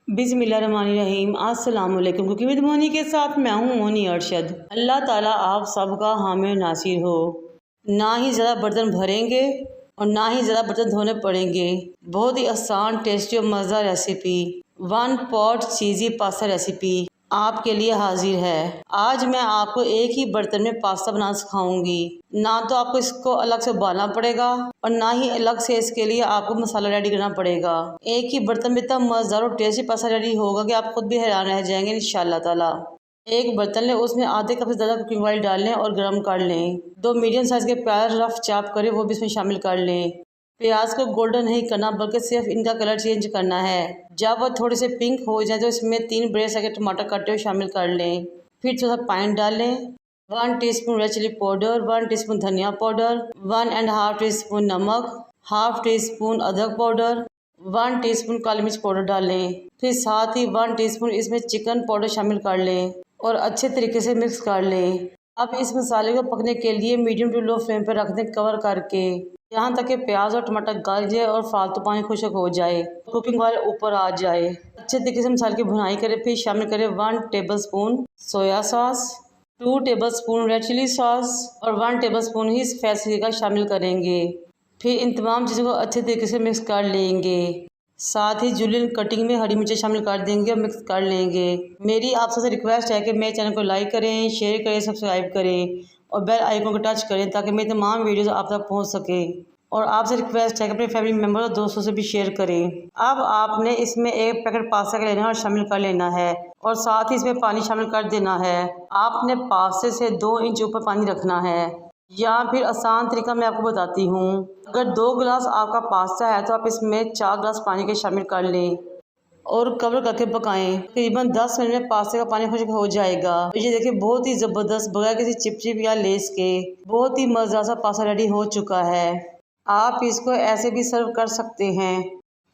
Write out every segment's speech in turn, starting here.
बिस्मिल्लाहिर्रहमानिर्रहीम। अस्सलाम वालेकुम। कुकिंग विद मोनी के साथ मैं हूँ मोनी अरशद। अल्लाह ताला आप सबका हामी नासिर हो। ना ही ज़्यादा बर्तन भरेंगे और ना ही ज़्यादा बर्तन धोने पड़ेंगे। बहुत ही आसान, टेस्टी और मज़ेदार रेसिपी 1 पॉट चीज़ी पास्ता रेसिपी आपके लिए हाजिर है। आज मैं आपको एक ही बर्तन में पास्ता बनाना सिखाऊंगी। ना तो आपको इसको अलग से उबालना पड़ेगा और ना ही अलग से इसके लिए आपको मसाला रेडी करना पड़ेगा। एक ही बर्तन में इतना मज़ेदार और टेस्टी पास्ता रेडी होगा कि आप खुद भी हैरान रह जाएंगे इंशाल्लाह ताला। एक बर्तन लें, उसमें आधे कप से ज़्यादा कुकिंग ऑयल डाल लें और गर्म कर लें। 2 मीडियम साइज़ के प्याज रफ चॉप करें, वो भी इसमें शामिल कर लें। प्याज को गोल्डन नहीं करना बल्कि सिर्फ इनका कलर चेंज करना है। जब वो थोड़े से पिंक हो जाए तो इसमें 3 बड़े साइज के टमाटर काटे हुए शामिल कर लें। फिर थोड़ा सा पानी डाल लें। 1 teaspoon red chilli powder, 1 teaspoon धनिया पाउडर, 1.5 टीस्पून नमक, हाफ टीस्पून अदरक पाउडर, 1 टीस्पून काली मिर्च पाउडर डाल लें। फिर साथ ही 1 टीस्पून इसमें चिकन पाउडर शामिल कर लें और अच्छे तरीके से मिक्स कर लें। अब इस मसाले को पकने के लिए मीडियम टू लो फ्लेम पर रख दें कवर करके, यहाँ तक कि प्याज और टमाटर गल जाए और फालतू पानी खुश्क हो जाए, कुकिंग ऑयल ऊपर आ जाए। अच्छे तरीके से मसाले की भुनाई करें। फिर शामिल करें 1 tablespoon soya sauce, 2 tablespoon red chilli sauce और 1 टेबलस्पून ही सफ़ेद का शामिल करेंगे। फिर इन तमाम चीज़ों को अच्छे तरीके से मिक्स कर लेंगे। साथ ही जुलियन कटिंग में हरी मिर्चें शामिल कर देंगे और मिक्स कर लेंगे। मेरी आप सबसे रिक्वेस्ट है कि मेरे चैनल को लाइक करें, शेयर करें, सब्सक्राइब करें और बेल आइकन को टच करें ताकि मेरी तमाम वीडियोस आप तक पहुंच सके। और आपसे रिक्वेस्ट है कि अपने फैमिली मेम्बर और दोस्तों से भी शेयर करें। अब आपने इसमें एक पैकेट पास्ता का लेना है और शामिल कर लेना है और साथ ही इसमें पानी शामिल कर देना है। आपने पास्ते से 2 इंच ऊपर पानी रखना है, या फिर आसान तरीका मैं आपको बताती हूँ। अगर 2 गिलास आपका पास्ता है तो आप इसमें 4 गिलास पानी के शामिल कर लें और कवर करके पकाएं। तकरीबन 10 मिनट में पास्ते का पानी खुश्क हो जाएगा। तो ये देखिए, बहुत ही ज़बरदस्त, बगैर किसी चिपचिप या लेस के बहुत ही मज़ेदार सा पास्ता रेडी हो चुका है। आप इसको ऐसे भी सर्व कर सकते हैं।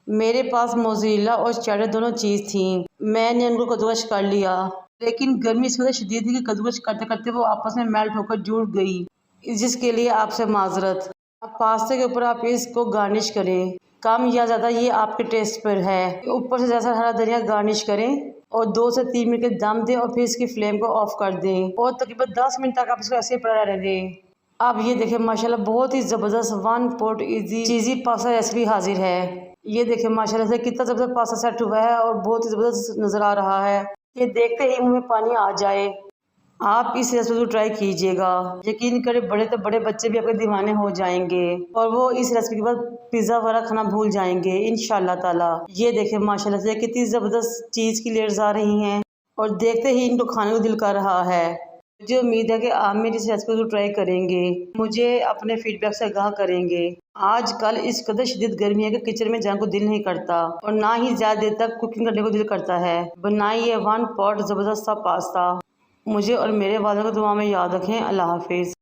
मेरे पास मोज़रेला और चेडर दोनों चीज़ थी, मैंने उनको कद्दूकस कर लिया, लेकिन गर्मी इस वजह शदीद थी कि कद्दूकस करते करते वो आपस में मेल्ट होकर जुड़ गई, जिसके लिए आपसे माजरत। अब पास्ते के ऊपर आप इसको गार्निश करें, कम या ज़्यादा ये आपके टेस्ट पर है। ऊपर से जैसा हरा धनिया गार्निश करें और 2 से 3 मिनट के दम दें और फिर इसकी फ्लेम को ऑफ कर दें और तकरीबन 10 मिनट तक आप इसको ऐसे ही पड़ा रहने दें। अब ये देखें, माशाल्लाह बहुत ही ज़बरदस्त 1 पॉट इजी चीज़ी पास्ता रेसिपी हाजिर है। ये देखें माशाल्लाह से कितना ज़बरदस्त पास्ता सेट हुआ है और बहुत ही ज़बरदस्त नज़र आ रहा है। ये देखते ही मुँह में पानी आ जाए। आप इस रेसिपी को ट्राई कीजिएगा, यकीन करें बड़े तो बड़े बच्चे भी आपके दीवाने हो जाएंगे और वो इस रेसिपी के बाद पिज़्ज़ा वगैरह खाना भूल जाएंगे इंशाल्लाह ताला। ये देखें माशाल्लाह से कितनी ज़बरदस्त चीज़ की लेयर्स आ रही हैं और देखते ही इनको खाने को दिल कर रहा है। मुझे उम्मीद है कि आप मेरी इस रेसिपी को ट्राई करेंगे, मुझे अपने फीडबैक से आगाह करेंगे। आजकल इस कदर शदीद गर्मी है कि किचन में जाने को दिल नहीं करता और ना ही ज़्यादा देर तक कुकिंग करने को दिल करता है। बनाइए 1 पॉट ज़बरदस्त सा पास्ता। मुझे और मेरे वालों को दुआ में याद रखें। अल्लाह हाफिज़।